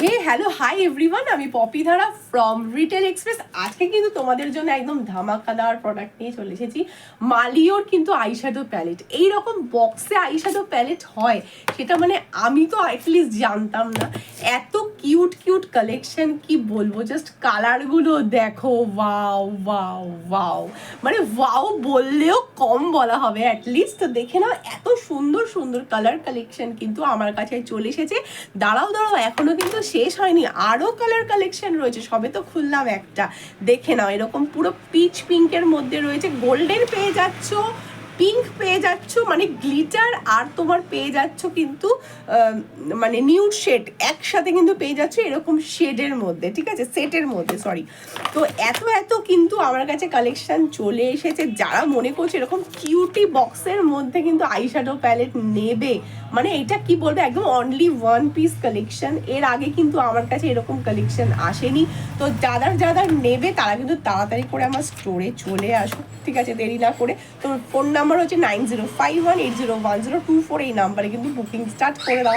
হে hello hi everyone, আমি poppy ধারা from retail express. আজকে কিন্তু তোমাদের জন্য একদম ধামাকাদার প্রোডাক্ট নিয়ে চলে এসেছি। মালিওর কিন্তু আইশ্যাডো প্যালেট, এইরকম বক্সে আইশ্যাডো প্যালেট হয় সেটা মানে আমি তো অ্যাটলিস্ট জানতাম না। এত কিউট কিউট কালেকশন, কি বলবো, জাস্ট কালারগুলো দেখো, ওয়াও ওয়াও ওয়াও, মানে ওয়াও বললেও কম বলা হবে অ্যাটলিস্ট। তো দেখে নাও, এত সুন্দর সুন্দর কালার কালেকশন কিন্তু আমার কাছে চলে এসেছে। দাঁড়াও দাঁড়াও, এখনো কিন্তু শেষ হয়নি, আরো কালার কালেকশন রয়েছে, সবে তো খুললাম একটা। দেখে নাও, এরকম পুরো পিচ পিঙ্কের মধ্যে রয়েছে, গোল্ডেন পেয়ে যাচ্ছ, পিঙ্ক পেয়ে যাচ্ছ, মানে গ্লিটার, আর তোমার পেয়ে যাচ্ছ কিন্তু মানে নিউড শেড একসাথে কিন্তু পেয়ে যাচ্ছ এরকম শেডের মধ্যে, ঠিক আছে, সেটের মধ্যে, সরি। তো এত এত কিন্তু আমার কাছে কালেকশন চলে এসেছে। যারা মনে করছে এরকম কিউটি বক্সের মধ্যে কিন্তু আইশ্যাডো প্যালেট নেবে, মানে এটা কি বলবো, একদম অনলি ওয়ান পিস কালেকশন। এর আগে কিন্তু আমার কাছে এরকম কালেকশন আসেনি। তো যারা যারা নেবে তারা কিন্তু তাড়াতাড়ি করে আমার স্টোরে চলে আসো, ঠিক আছে, দেরি না করে। তো ফোন নাম্বার হচ্ছে 9051801024, এই নাম্বারে কিন্তু বুকিং স্টার্ট করে দাও।